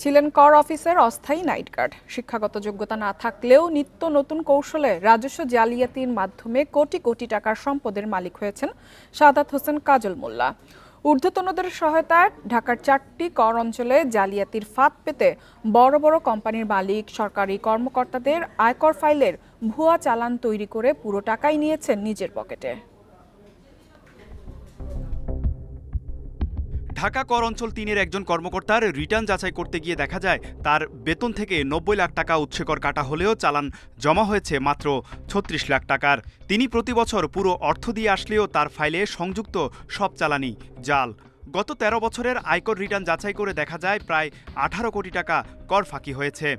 ছিলেন কর অফিসের অস্থায়ী নাইট গার্ড। শিক্ষাগত যোগ্যতা না থাকলেও নিত্য নতুন কৌশলে রাজস্ব জালিয়াতির মাধ্যমে কোটি কোটি টাকার সম্পদের মালিক হয়েছেন সাদাত হোসেন কাজল মোল্লা। ঊর্ধ্বতনদের সহায়তায় ঢাকার 4টি কর অঞ্চলে জালিয়াতির ফাঁদ পেতে বড় বড় কোম্পানির মালিক, সরকারি কর্মকর্তাদের আয়কর ফাইলের ভুয়া চালান তৈরি করে পুরো টাকাই নিয়েছেন নিজের পকেটে। ঢাকা কর অঞ্চল 3-এর একজন কর্মকর্তার রিটার্ন যাচাই করতে গিয়ে দেখা যায় তার বেতন থেকে 90 লাখ টাকা উৎসেকর কাটা হলেও চালান জমা হয়েছে মাত্র 36 লাখ টাকার। তিনি প্রতি বছর পুরো অর্থ দিয়ে আসলেও তার ফাইলে সংযুক্ত সব চালানি জাল। গত 13 বছরের আয়কর রিটার্ন যাচাই করে দেখা যায় প্রায় 18 কোটি টাকা কর ফাঁকি হয়েছে।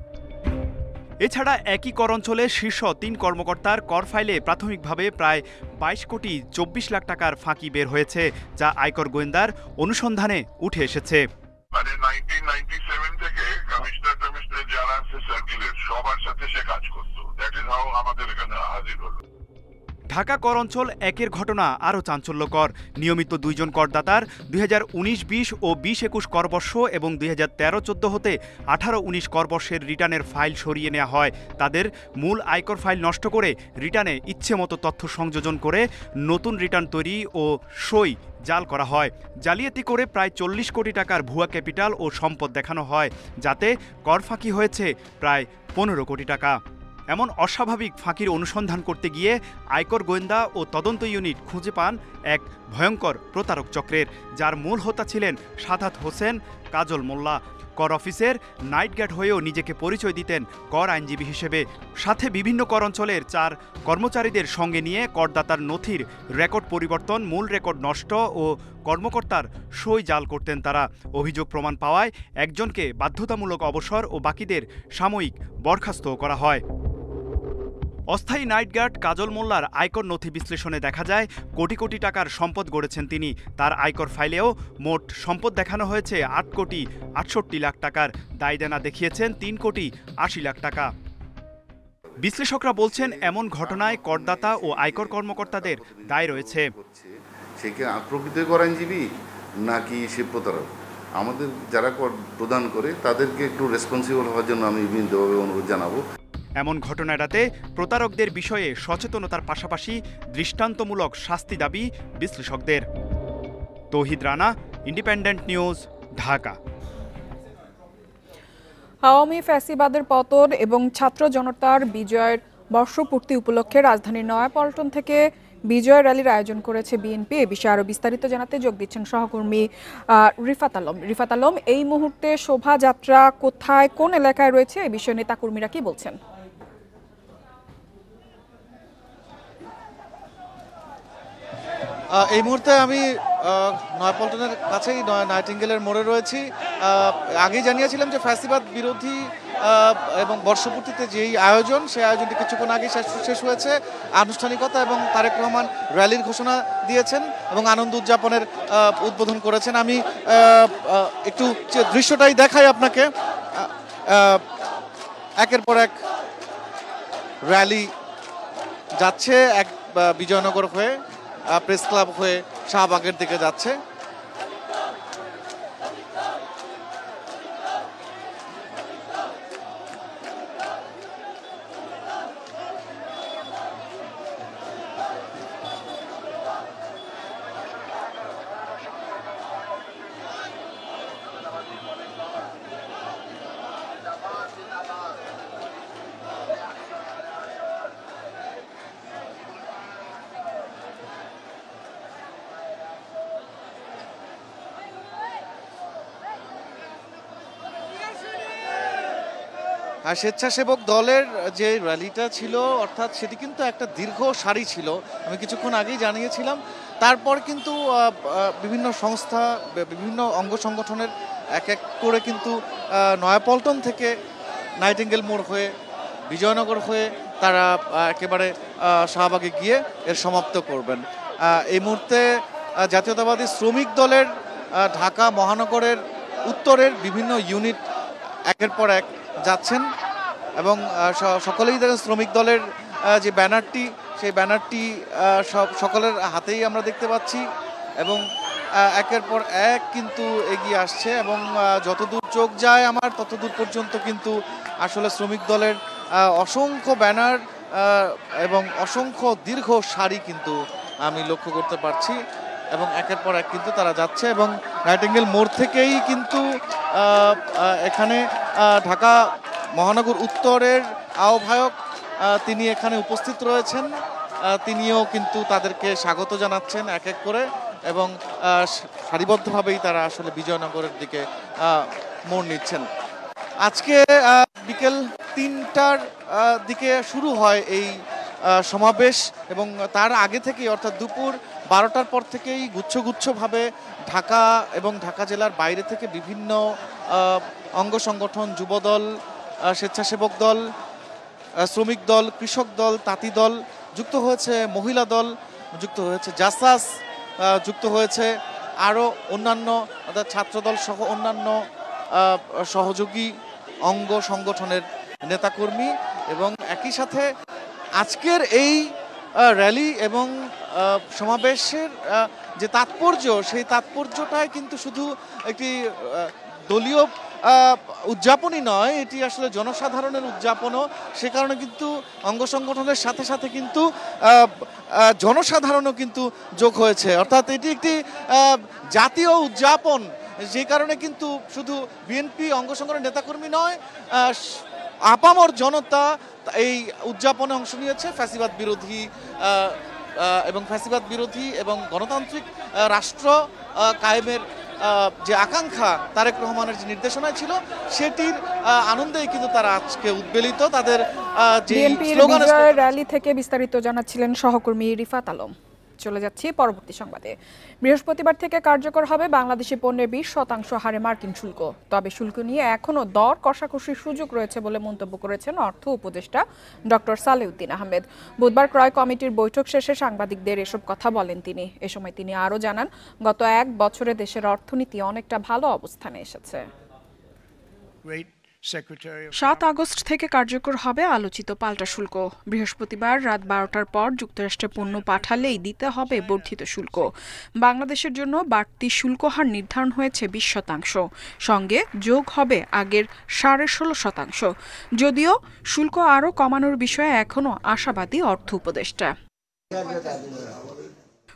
এছাড়া একই কর অঞ্চলে শীর্ষ 3 কর্মকর্তার কর ফাইলে প্রাথমিকভাবে প্রায় 22 কোটি 24 লাখ টাকার ফাঁকি বের হয়েছে, যা আয়কর গোয়েন্দার অনুসন্ধানে উঠে এসেছে। মানে 1997 থেকে কমিশনার যারা আছে সার্কেলের সবার সাথে সে কাজ করতো। দ্যাট ইজ হাউ আমাদের এখানে হাজির হলো। ঢাকা কর অঞ্চল 1-এর ঘটনা আরও চাঞ্চল্যকর। নিয়মিত 2 জন করদাতার 2019-20 ও 20-21 করবর্ষ এবং 2013-14 হতে 18-19 করবর্ষের রিটার্নের ফাইল সরিয়ে নেওয়া হয়। তাদের মূল আয়কর ফাইল নষ্ট করে রিটার্নে ইচ্ছেমতো তথ্য সংযোজন করে নতুন রিটার্ন তৈরি ও সই জাল করা হয়। জালিয়াতি করে প্রায় 40 কোটি টাকার ভুয়া ক্যাপিটাল ও সম্পদ দেখানো হয়, যাতে কর ফাঁকি হয়েছে প্রায় 15 কোটি টাকা। এমন অস্বাভাবিক ফাঁকির অনুসন্ধান করতে গিয়ে আয়কর গোয়েন্দা ও তদন্ত ইউনিট খুঁজে পান এক ভয়ঙ্কর প্রতারক চক্রের, যার মূল হোতা ছিলেন সাদাত হোসেন কাজল মোল্লা। কর অফিসের নাইট গার্ড হয়েও নিজেকে পরিচয় দিতেন কর আইনজীবী হিসেবে। সাথে বিভিন্ন কর অঞ্চলের 4 কর্মচারীদের সঙ্গে নিয়ে করদাতার নথির রেকর্ড পরিবর্তন, মূল রেকর্ড নষ্ট ও কর্মকর্তার সই জাল করতেন তারা। অভিযোগ প্রমাণ পাওয়ায় একজনকে বাধ্যতামূলক অবসর ও বাকিদের সাময়িক বরখাস্ত করা হয়। অস্থায়ী নাইট গার্ড কাজল মোল্লার আয়কর নথি বিশ্লেষণে দেখা যায় কোটি কোটি টাকার সম্পদ গড়েছেন তিনি। তার আয়কর ফাইলেও মোট সম্পদ দেখানো হয়েছে 8 কোটি 68 লাখ টাকার। দায়দেনা দেখিয়েছেন 3 কোটি 80 লাখ টাকা। বিশ্লেষকরা বলছেন এমন ঘটনায় করদাতা ও আয়কর কর্মকর্তাদের দায় রয়েছে। সে কি প্রকৃত কর আইনজীবী নাকি সে প্রতারক? আমাদের যারা কর প্রদান করে তাদেরকে একটু রেসপন্সিবল হওয়ার জন্য আমি বিনীতভাবে অনুরোধ জানাবো। এমন ঘটনা এড়াতে প্রতারকদের বিষয়ে সচেতনতার পাশাপাশি দৃষ্টান্তমূলক শাস্তি দাবি বিশ্লেষকদের। তৌহিদ রানা, ইন্ডিপেন্ডেন্ট নিউজ, ঢাকা। আওয়ামী ফ্যাসিবাদের পতন এবং ছাত্র জনতার বিজয়ের বর্ষপূর্তি উপলক্ষে রাজধানীর নয়াপল্টন থেকে বিজয় র্যালির আয়োজন করেছে বিএনপি। এ বিষয়ে আরো বিস্তারিত জানাতে যোগ দিচ্ছেন সহকর্মী রিফাত আলম। এই মুহূর্তে শোভাযাত্রা কোথায়, কোন এলাকায় রয়েছে, এই বিষয়ে নেতাকর্মীরা কি বলছেন? এই মুহূর্তে আমি নয়াপল্টনের কাছেই নাইটিঙ্গেলের মোড়ে রয়েছি। আগেই জানিয়েছিলাম যে ফ্যাসিবাদ বিরোধী এবং বর্ষপূর্তিতে যেই আয়োজন, সেই আয়োজনটি কিছুক্ষণ আগে শেষ হয়েছে আনুষ্ঠানিকতা, এবং তারেক রহমান র্যালির ঘোষণা দিয়েছেন এবং আনন্দ উদযাপনের উদ্বোধন করেছেন। আমি একটু দৃশ্যটাই দেখাই আপনাকে। একের পর এক র্যালি যাচ্ছে, এক বিজয়নগর হয়ে, প্রেস ক্লাব হয়ে শাহবাগের দিকে যাচ্ছে। আর স্বেচ্ছাসেবক দলের যে র্যালিটা ছিল, অর্থাৎ সেটি কিন্তু একটা দীর্ঘ সারি ছিল, আমি কিছুক্ষণ আগেই জানিয়েছিলাম। তারপর কিন্তু বিভিন্ন সংস্থা, বিভিন্ন অঙ্গ সংগঠনের এক এক করে কিন্তু নয়াপল্টন থেকে নাইটিঙ্গেল মোড় হয়ে, বিজয়নগর হয়ে তারা একেবারে শাহবাগে গিয়ে এর সমাপ্ত করবেন। এই মুহূর্তে জাতীয়তাবাদী শ্রমিক দলের ঢাকা মহানগরের উত্তরের বিভিন্ন ইউনিট একের পর এক যাচ্ছেন এবং সকলেই শ্রমিক দলের যে ব্যানারটি, সেই ব্যানারটি সকলের হাতেই আমরা দেখতে পাচ্ছি। এবং একের পর এক কিন্তু এগিয়ে আসছে এবং যতদূর চোখ যায় আমার ততদূর পর্যন্ত কিন্তু আসলে শ্রমিক দলের অসংখ্য ব্যানার এবং অসংখ্য দীর্ঘ সারি কিন্তু আমি লক্ষ্য করতে পারছি এবং একের পর এক কিন্তু তারা যাচ্ছে এবং নাইটিঙ্গেল মোড় থেকেই কিন্তু এখানে ঢাকা মহানগর উত্তরের আহ্বায়ক তিনি এখানে উপস্থিত রয়েছেন। তিনিও কিন্তু তাদেরকে স্বাগত জানাচ্ছেন এক এক করে এবং সারিবদ্ধভাবেই তারা আসলে বিজয়নগরের দিকে মোড় নিচ্ছেন। আজকে বিকেল ৩টার দিকে শুরু হয় এই সমাবেশ এবং তার আগে থেকেই অর্থাৎ দুপুর 12টার পর থেকেই গুচ্ছভাবে ঢাকা এবং ঢাকা জেলার বাইরে থেকে বিভিন্ন অঙ্গ সংগঠন, যুবদল, স্বেচ্ছাসেবক দল, শ্রমিক দল, কৃষক দল, তাঁতি দল যুক্ত হয়েছে, মহিলা দল যুক্ত হয়েছে, জাসাস যুক্ত হয়েছে, আরও অন্যান্য অর্থাৎ ছাত্রদল সহ অন্যান্য সহযোগী অঙ্গ সংগঠনের নেতাকর্মী এবং একই সাথে আজকের এই র্যালি এবং সমাবেশের যে তাৎপর্য সেই তাৎপর্যটাই কিন্তু শুধু একটি দলীয় উদযাপনই নয়, এটি আসলে জনসাধারণের উদযাপনও। সে কারণে কিন্তু অঙ্গ সংগঠনের সাথে সাথে কিন্তু জনসাধারণও কিন্তু যোগ হয়েছে, অর্থাৎ এটি একটি জাতীয় উদযাপন। যে কারণে কিন্তু শুধু বিএনপি অঙ্গ সংগঠনের নেতাকর্মী নয়, আপামর জনতা এই উদযাপনে অংশ নিয়েছে। ফ্যাসিবাদ বিরোধী এবং গণতান্ত্রিক রাষ্ট্র কায়েমের যে আকাঙ্ক্ষা তারেক রহমানের যে নির্দেশনা ছিল সেটির আনন্দেই কিন্তু তারা আজকে উদ্বেলিত। তাদের যে স্লোগান র্যালি থেকে বিস্তারিত জানাচ্ছিলেন সহকর্মী রিফাত আলম। চলে যাচ্ছি পরবর্তী সংবাদে। বৃহস্পতিবার থেকে কার্যকর হবে বাংলাদেশি পণ্যের 20% হারে মার্কিন শুল্ক। তবে শুল্ক নিয়ে এখনও দর কষাকষির সুযোগ রয়েছে বলে মন্তব্য করেছেন অর্থ উপদেষ্টা ডক্টর সালেউদ্দিন আহমেদ। বুধবার ক্রয় কমিটির বৈঠক শেষে সাংবাদিকদের এসব কথা বলেন তিনি। এ সময় তিনি আরও জানান, গত 1 বছরে দেশের অর্থনীতি অনেকটা ভালো অবস্থানে এসেছে। 7 আগস্ট থেকে কার্যকর হবে আলোচিত পাল্টা শুল্ক। বৃহস্পতিবার রাত 12টার পর যুক্তরাষ্ট্রে পণ্য পাঠালেই দিতে হবে বর্ধিত শুল্ক। বাংলাদেশের জন্য বাড়তি শুল্ক হার নির্ধারণ হয়েছে 20%, সঙ্গে যোগ হবে আগের 16.5%। যদিও শুল্ক আরও কমানোর বিষয়ে এখনও আশাবাদী অর্থ উপদেষ্টা।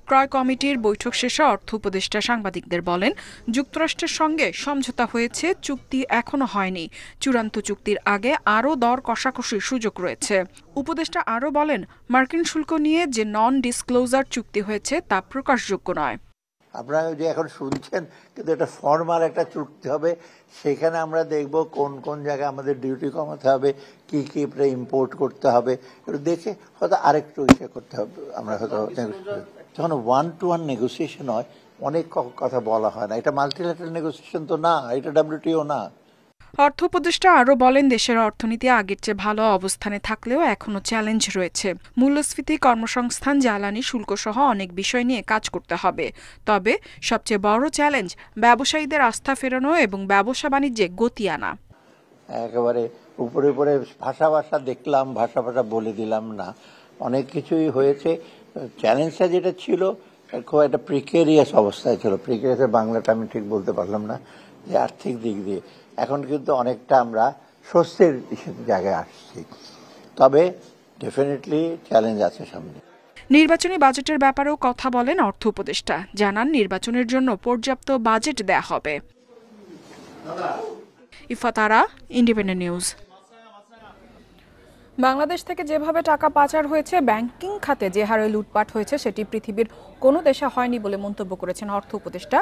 ক্রয় কমিটির বৈঠক শেষে অর্থ উপদেষ্টা সাংবাদিকদের বলেন, যুক্তরাষ্ট্রের সঙ্গে সমঝোতা হয়েছে, চুক্তি এখনো হয়নি। চূড়ান্ত চুক্তির আগে আরও দর কষাকষির সুযোগ রয়েছে। উপদেষ্টা আরও বলেন, মার্কিন শুল্ক নিয়ে যে নন ডিসক্লোজার চুক্তি হয়েছে তা প্রকাশযোগ্য নয়। আপনারা যে এখন শুনছেন, কিন্তু এটা ফর্মাল একটা চুক্তি হবে। সেখানে আমরা দেখব কোন কোন জায়গায় আমাদের ডিউটি কমাতে হবে, কি কি ইম্পোর্ট করতে হবে, একটু দেখে হয়তো আরেকটু ইসে করতে হবে। আমরা হয়তো যখন 1-to-1 নেগোসিয়েশন হয় অনেক কথা বলা হয় না। এটা মাল্টিল্যাটারাল নেগোসিয়েশন তো না, এটা WTO না। অর্থ উপদেষ্টা আরও বলেন, দেশের অর্থনীতি আগের চেয়ে ভালো অবস্থানে থাকলেও এখনও চ্যালেঞ্জ রয়েছে। মূল্যস্ফীতি, কর্মসংস্থান, জ্বালানি শুল্ক সহ অনেক বিষয় নিয়ে কাজ করতে হবে। তবে সবচেয়ে বড় চ্যালেঞ্জ ব্যবসায়ীদের আস্থা ফেরানো এবং ব্যবসা বাণিজ্যে গতি আনা। একেবারে উপরে উপরে ভাষা দেখলাম, ভাষা বলে দিলাম না, অনেক কিছুই হয়েছে। চ্যালেঞ্জটা যেটা ছিল খুব একটা প্রিকেরিয়াস অবস্থায় ছিল। প্রিকেরিয়াসের বাংলাটা আমি ঠিক বলতে পারলাম না, যে আর্থিক দিক দিয়ে। এখন কিন্তু অনেকটা আমরা স্বস্তির জায়গায় আসছি, তবে ডেফিনেটলি চ্যালেঞ্জ আছে সামনে। নির্বাচনী বাজেটের ব্যাপারেও কথা বলেন অর্থ উপদেষ্টা। জানান, নির্বাচনের জন্য পর্যাপ্ত বাজেট দেয়া হবে। ইফাতারা, ইন্ডিপেন্ডেন্ট নিউজ। বাংলাদেশ থেকে যেভাবে টাকা পাচার হয়েছে, ব্যাংকিং খাতে যে হারে লুটপাট হয়েছে, সেটি পৃথিবীর কোনো দেশে হয়নি বলে মন্তব্য করেছেন অর্থ উপদেষ্টা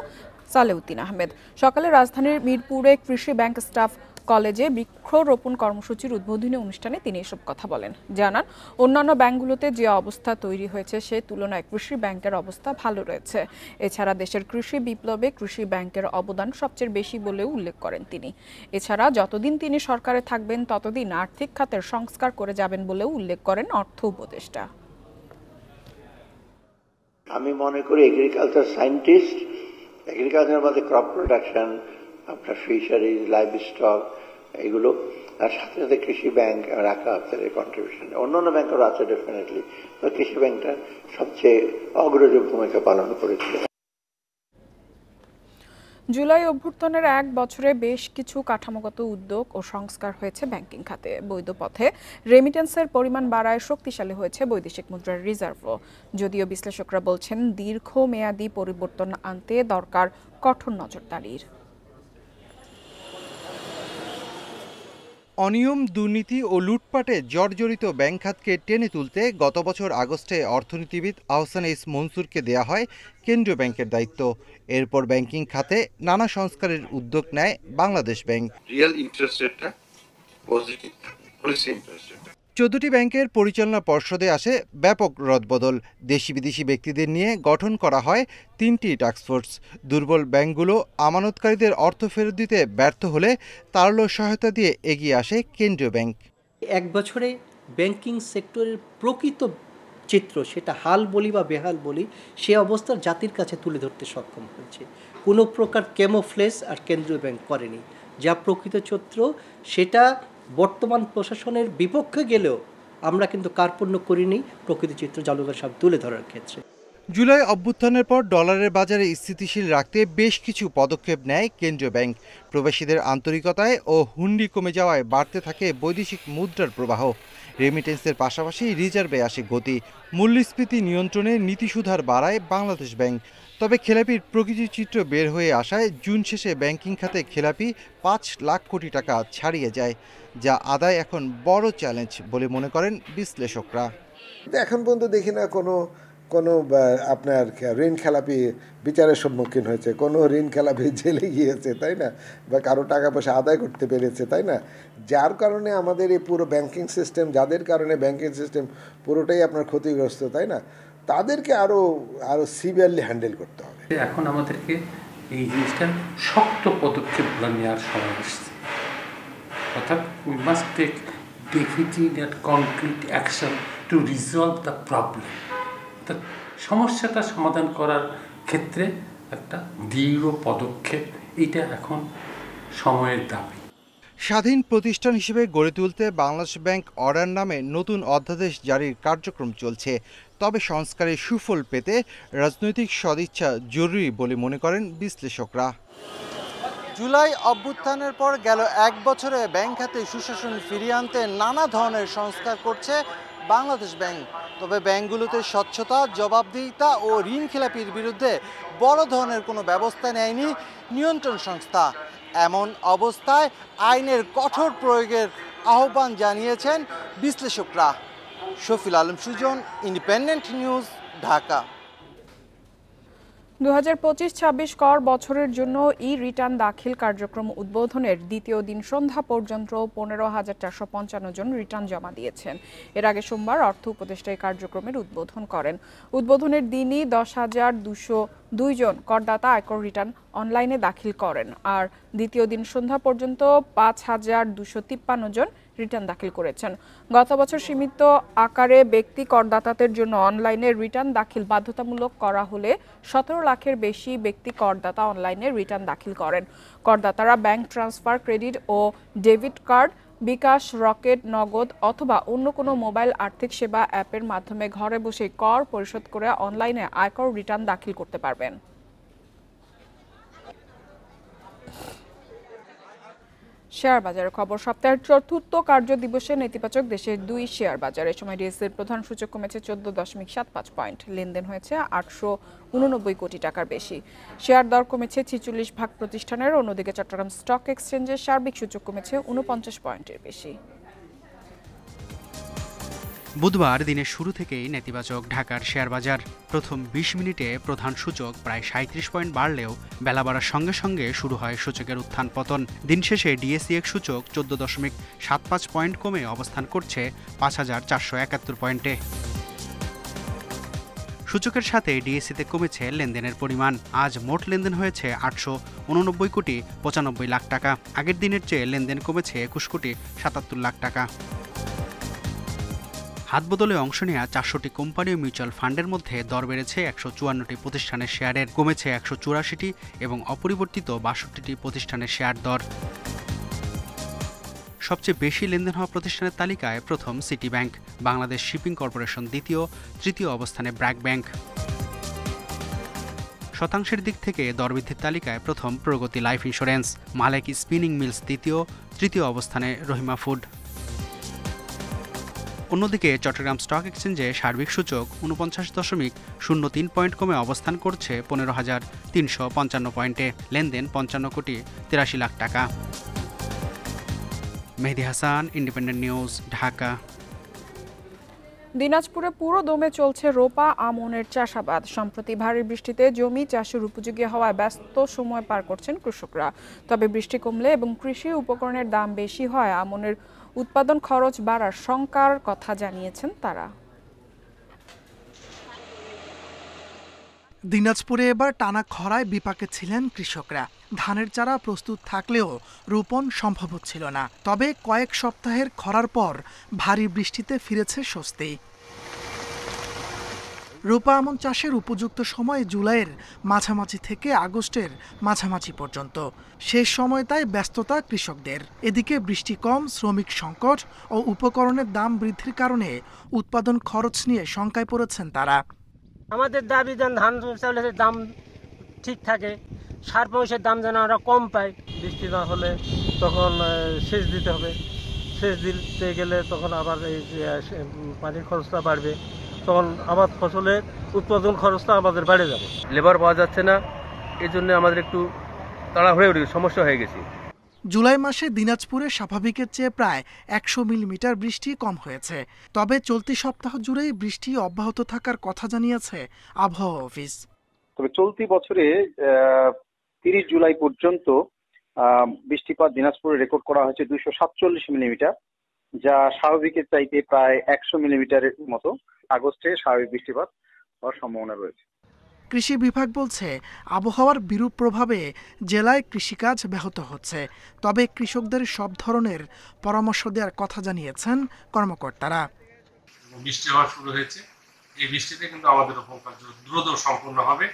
সালেউদ্দিন আহমেদ। সকালে রাজধানীর মিরপুরে কৃষি ব্যাংক স্টাফ কলেজে বৃক্ষরোপণ কর্মসূচির উদ্বোধনী অনুষ্ঠানে তিনি এসব কথা বলেন। জানান, অন্যান্য ব্যাংকগুলোতে যে অবস্থা তৈরি হয়েছে সে তুলনায় কৃষি ব্যাংকের অবস্থা ভালো রয়েছে। এছাড়া দেশের কৃষি বিপ্লবে কৃষি ব্যাংকের অবদান সবচেয়ে বেশি বলেও উল্লেখ করেন তিনি। এছাড়া যতদিন তিনি সরকারে থাকবেন ততদিন আর্থিক খাতের সংস্কার করে যাবেন বলেও উল্লেখ করেন অর্থ উপদেষ্টা। আমি মনে করি এগ্রিকালচার সায়েন্টিস্ট, এগ্রিকালচারের মধ্যে ক্রপ প্রোডাকশন, আপনার ফিশারিজ, লাইভ স্টক, এগুলো, আর সাথে সাথে কৃষি ব্যাংক রাখা আপনাদের কন্ট্রিবিউশন। অন্যান্য ব্যাংকেরও আছে ডেফিনেটলি, তো কৃষি ব্যাংকটা সবচেয়ে অগ্রজ ভূমিকা পালন করেছিল। জুলাই অভ্যুত্থানের এক বছরে বেশ কিছু কাঠামোগত উদ্যোগ ও সংস্কার হয়েছে ব্যাংকিং খাতে। বৈধ পথে রেমিটেন্সের পরিমাণ বাড়ায় শক্তিশালী হয়েছে বৈদেশিক মুদ্রার রিজার্ভও। যদিও বিশ্লেষকরা বলছেন দীর্ঘমেয়াদী পরিবর্তন আনতে দরকার কঠোর নজরদারির। অনিয়ম, দুর্নীতি ও লুটপাটে জর্জরিত ব্যাংক খাতকে টেনে তুলতে গত বছর আগস্টে অর্থনীতিবিদ আহসান এস মনসুরকে দেয়া হয় কেন্দ্রীয় ব্যাংকের দায়িত্ব। এরপর ব্যাংকিং খাতে নানা সংস্কারের উদ্যোগ নেয় বাংলাদেশ ব্যাংক। রিয়েল ইন্টারেস্ট রেটটা পজিটিভ, পলিসি ইন্টারেস্ট রেট। 14টি ব্যাংকের পরিচালনা পর্ষদে আসে ব্যাপক রদবদল। দেশি বিদেশি ব্যক্তিদের নিয়ে গঠন করা হয় 3টি টাস্কফোর্স। দুর্বল ব্যাংকগুলো আমানতকারীদের অর্থ ফেরত দিতে ব্যর্থ হলে তারল্য সহায়তা দিয়ে এগিয়ে আসে কেন্দ্রীয় ব্যাংক। এক বছরে ব্যাংকিং সেক্টরের প্রকৃত চিত্র, সেটা হাল বলি বা বেহাল বলি, সে অবস্থার জাতির কাছে তুলে ধরতে সক্ষম হয়েছে। কোনো প্রকার ক্যামোফ্লেজ আর কেন্দ্রীয় ব্যাংক করেনি। যা প্রকৃত চিত্র, সেটা বর্তমান প্রশাসনের বিপক্ষে গেলেও আমরা কিন্তু কার্পণ্য করিনি প্রকৃত চিত্র জনগণের সামনে তুলে ধরার ক্ষেত্রে। জুলাই অভ্যুত্থানের পর ডলারের বাজারে স্থিতিশীল রাখতে বেশ কিছু পদক্ষেপ নেয় কেন্দ্রীয় ব্যাংক। প্রবাসীদের আন্তরিকতায় ও হুন্ডি কমে যাওয়ায় বাড়তে থাকে বৈদেশিক মুদ্রার প্রবাহ। রেমিটেন্সের পাশাপাশি রিজার্ভে আসে গতি। মূল্যস্ফীতি নিয়ন্ত্রণে নীতিসুধার বাড়ায় বাংলাদেশ ব্যাংক। তবে খেলাপির প্রকৃত চিত্র বের হয়ে আসায় জুন শেষে ব্যাংকিং খাতে খেলাপি 5 লাখ কোটি টাকা ছাড়িয়ে যায়, যা আদায় এখন বড় চ্যালেঞ্জ বলে মনে করেন বিশ্লেষকরা। এখন পর্যন্ত দেখি না কোনো আপনার ঋণ খেলাপি বিচারের সম্মুখীন হয়েছে, কোনো ঋণ খেলাপি জেলে গিয়েছে, তাই না, বা কারো টাকা পয়সা আদায় করতে পেরেছে, তাই না। যার কারণে আমাদের এই পুরো ব্যাংকিং সিস্টেম, যাদের কারণে ব্যাংকিং সিস্টেম পুরোটাই আপনার ক্ষতিগ্রস্ত, তাই না, তাদেরকে আরও সিভিয়ারলি হ্যান্ডেল করতে হবে। এখন আমাদেরকে এই জিনিসটা শক্ত পদক্ষেপগুলো নেওয়ার সময় এসছে। অর্থাৎ we must take definite and concrete action to resolve the problem. অর্থাৎ সমস্যাটা সমাধান করার ক্ষেত্রে একটা দৃঢ় পদক্ষেপ, এটা এখন সময়ের দাবি। স্বাধীন প্রতিষ্ঠান হিসেবে গড়ে তুলতে বাংলাদেশ ব্যাংক অর্ডার নামে নতুন অধ্যাদেশ জারির কার্যক্রম চলছে। তবে সংস্কারের সুফল পেতে রাজনৈতিক সদিচ্ছা জরুরি বলে মনে করেন বিশ্লেষকরা। জুলাই অভ্যুত্থানের পর গেল এক বছরে ব্যাংক খাতে সুশাসন ফিরিয়ে আনতে নানা ধরনের সংস্কার করছে বাংলাদেশ ব্যাংক। তবে ব্যাংকগুলোতে স্বচ্ছতা, জবাবদিহিতা ও ঋণ খেলাপির বিরুদ্ধে বড় ধরনের কোনো ব্যবস্থা নেয়নি নিয়ন্ত্রণ সংস্থা। এমন অবস্থায় আইনের কঠোর প্রয়োগের আহ্বান জানিয়েছেন বিশ্লেষকরা। Shafil Alam Sujan, independent news, Dhaka. 2025-26 কর বছরের জন্য রিটার্ন দাখিল কার্যক্রম উদ্বোধনের দ্বিতীয় দিন সন্ধ্যা পর্যন্ত 15,455 জন রিটার্ন জমা দিয়েছেন। এর আগে সোমবার অর্থ উপদেষ্টা এই কার্যক্রমের উদ্বোধন করেন। উদ্বোধনের দিনই 10,202 জন করদাতা আয়কর রিটার্ন অনলাইনে দাখিল করেন। আর দ্বিতীয় দিন সন্ধ্যা পর্যন্ত 5,253 জন রিটার্ন দাখিল করেছেন। গত বছর সীমিত আকারে ব্যক্তি করদাতাদের জন্য অনলাইনে রিটার্ন দাখিল বাধ্যতামূলক করা হলে 17 লাখের বেশি ব্যক্তি করদাতা অনলাইনে রিটার্ন দাখিল করেন। করদাতারা ব্যাংক ট্রান্সফার, ক্রেডিট ও ডেবিট কার্ড, বিকাশ, রকেট, নগদ অথবা অন্য কোনো মোবাইল আর্থিক সেবা অ্যাপের মাধ্যমে ঘরে বসে কর পরিশোধ করে অনলাইনে আয়কর রিটার্ন দাখিল করতে পারবেন। শেয়ার বাজারের খবর। সপ্তাহের চতুর্থ কার্য দিবসে নেতিবাচক দেশের 2 শেয়ার বাজার। এ সময় ডিএসইর প্রধান সূচক কমেছে 14.75 পয়েন্ট। লেনদেন হয়েছে 889 কোটি টাকার বেশি। শেয়ার দর কমেছে 46 ভাগ প্রতিষ্ঠানের। অন্যদিকে চট্টগ্রাম স্টক এক্সচেঞ্জের সার্বিক সূচক কমেছে 49 পয়েন্টের বেশি। বুধবার দিনের শুরু থেকেই নেতিবাচক ঢাকার শেয়ার বাজার। প্রথম 20 মিনিটে প্রধান সূচক প্রায় 37 পয়েন্ট বাড়লেও বেলা বাড়ার সঙ্গে সঙ্গে শুরু হয় সূচকের উত্থান পতন। দিন শেষে ডিএসইএক্স সূচক 14.75 পয়েন্ট কমে অবস্থান করছে 5,471 পয়েন্টে। সূচকের সাথে ডিএসইতে কমেছে লেনদেনের পরিমাণ। আজ মোট লেনদেন হয়েছে 889 কোটি 95 লাখ টাকা। আগের দিনের চেয়ে লেনদেন কমেছে 21 কোটি 77 লাখ টাকা। হাতবদলে অংশ নেওয়া 400টি কোম্পানি ও মিউচুয়াল ফান্ডের মধ্যে দর বেড়েছে 154টি প্রতিষ্ঠানের শেয়ারের, কমেছে 184টি এবং অপরিবর্তিত 62টি প্রতিষ্ঠানের শেয়ার দর। সবচেয়ে বেশি লেনদেন হওয়া প্রতিষ্ঠানের তালিকায় প্রথম city bank, Bangladesh shipping corporation দ্বিতীয়, তৃতীয় অবস্থানে ব্র্যাক ব্যাংক। শতাংশের দিক থেকে দরবৃদ্ধির তালিকায় প্রথম প্রগতি লাইফ ইন্স্যুরেন্স, মালেক স্পিনিং মিলস দ্বিতীয়, তৃতীয় অবস্থানে রহিমা ফুড। অন্যদিকে চট্টগ্রাম স্টক এক্সচেঞ্জে সার্বিক সূচক ৪৯.03 পয়েন্ট কমে অবস্থান করছে ১৫,৩৫৫ পয়েন্টে। লেনদেন ৫৫,৮৩,০০,০০০ টাকা। মেহেদী হাসান, ইন্ডিপেন্ডেন্ট নিউজ, ঢাকা। দিনাজপুরে পুরো দমে চলছে রোপা আমনের চাষাবাদ। সম্প্রতি ভারী বৃষ্টিতে জমি চাষের উপযোগী হওয়ায় ব্যস্ত সময় পার করছেন কৃষকরা। তবে বৃষ্টি কমলে এবং কৃষি উপকরণের দাম বেশি হয় আমনের উৎপাদন খরচ বাড়ার শঙ্কার কথা জানিয়েছেন তারা। দিনাজপুরে এবার টানা খরায় বিপাকে ছিলেন কৃষকরা। ধানের চারা প্রস্তুত থাকলেও রোপণ সম্ভব হচ্ছিল না। তবে কয়েক সপ্তাহের খরার পর ভারী বৃষ্টিতে ফিরেছে স্বস্তি। রোপা আমন চাষের উপযুক্ত সময় জুলাইয়ের মাঝামাঝি থেকে আগস্টের মাঝামাঝি পর্যন্ত। শেষ সময়টায় ব্যস্ততা কৃষকদের। এদিকে বৃষ্টি কম, শ্রমিক সংকট ও উপকরণের দাম বৃদ্ধির কারণে উৎপাদন খরচ নিয়ে শঙ্কায় পড়েছেন তারা। আমাদের দাবি যেন ধান চাউলের দাম ঠিক থাকে, সার পয়সার দাম যেন আমরা কম পাই। বৃষ্টি না হলে তখন সেচ দিতে হবে, সেচ দিতে গেলে তখন আবার এই পানির খরচটা বাড়বে, তখন আবাদ ফসলের উৎপাদন খরচটা আমাদের বেড়ে যাবে। লেবার পাওয়া যাচ্ছে না, এই জন্য আমাদের একটু তাড়াহুড়ো সমস্যা হয়ে গেছে। জুলাই মাসে দিনাজপুরে স্বাভাবিকের চেয়ে প্রায় ১০০ মিলিমিটার বৃষ্টি কম হয়েছে। তবে চলতি সপ্তাহ জুড়েই বৃষ্টি অব্যাহত থাকার কথা জানিয়েছে আবহাওয়া অফিস। তবে চলতি বছরে ৩০ জুলাই পর্যন্ত বৃষ্টিপাত দিনাজপুরে রেকর্ড করা হয়েছে ২৪৭ মিলিমিটার, যা স্বাভাবিকের চাইতে প্রায় ১০০ মিলিমিটারের মতো। আগস্টে স্বাভাবিক বৃষ্টিপাত হওয়ার সম্ভাবনা রয়েছে। কৃষি বিভাগ বলছে আবহাওয়ার বিরূপ প্রভাবে জেলায় কৃষিকাজ ব্যাহত হচ্ছে। তবে কৃষকদের সব ধরনের পরামর্শ দেওয়ার কথা জানিয়েছেন কর্মকর্তারা। বৃষ্টি হওয়া শুরু হয়েছে, এই বৃষ্টিতে কিন্তু আমাদের রোপণ কার্য দ্রুত সম্পূর্ণ হবে।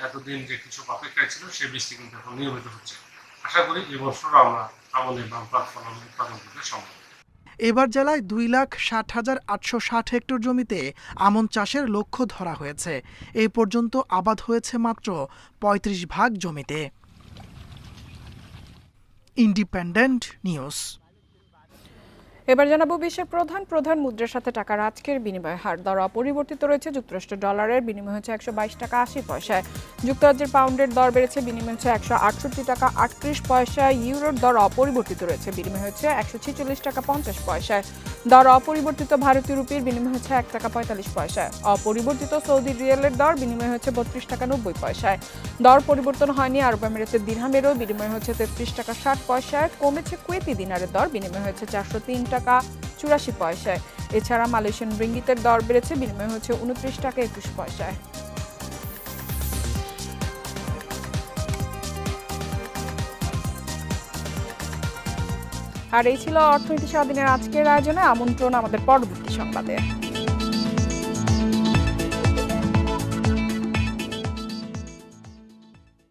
এতদিন যে কৃষক অপেক্ষায় ছিল সেই বৃষ্টি কিন্তু এখন নিয়মিত হচ্ছে। আশা করি এই বছর আমরা আমনের বাম্পার ফলন উৎপাদন করতে সম্ভব। এবার জেলায় ২,৬০,৮৬০ হেক্টর জমিতে আমন চাষের লক্ষ্য ধরা হয়েছে। এই পর্যন্ত আবাদ হয়েছে মাত্র ৩৫% জমিতে। Independent news. এবার জানাবো বিশ্বের প্রধান মুদ্রার সাথে টাকার আজকের বিনিময় হার। দর অপরিবর্তিত রয়েছে। যুক্তরাষ্ট্র ডলারের বিনিময় হচ্ছে ১২২ টাকা ৮০ পয়সায়। যুক্তরাজ্যের পাউন্ডের দর বেড়েছে, বিনিময় হচ্ছে ১৬৮ টাকা ৩৮ পয়সায়। ইউরোর দর অপরিবর্তিত রয়েছে, বিনিময় হচ্ছে ১৪৬ টাকা ৫০ পয়সায়। দর অপরিবর্তিত ভারতীয় রুপির বিনিময় হচ্ছে ১ টাকা ৪৫ পয়সায়। অপরিবর্তিত সৌদি রিয়ালের দর বিনিময় হচ্ছে ৩২ টাকা ৯০ পয়সায়। দর পরিবর্তন হয়নি আরব আমিরাতের দিরহামেরও, বিনিময় হচ্ছে ৩৩ টাকা ৬০ পয়সায়। কমেছে কুয়েতি দিনারের দর, বিনিময় হচ্ছে ৪০৩ টাকা ৮৪ পয়সায়। এছাড়া মালয়েশিয়ান রিঙ্গিতের দর বেড়েছে, বিনিময় হচ্ছে ২৯ টাকা ২১ পয়সায়। আর এই ছিল অর্থনীতি সারাদিনের আজকের আয়োজনে। আমন্ত্রণ আমাদের পরবর্তী সংবাদে।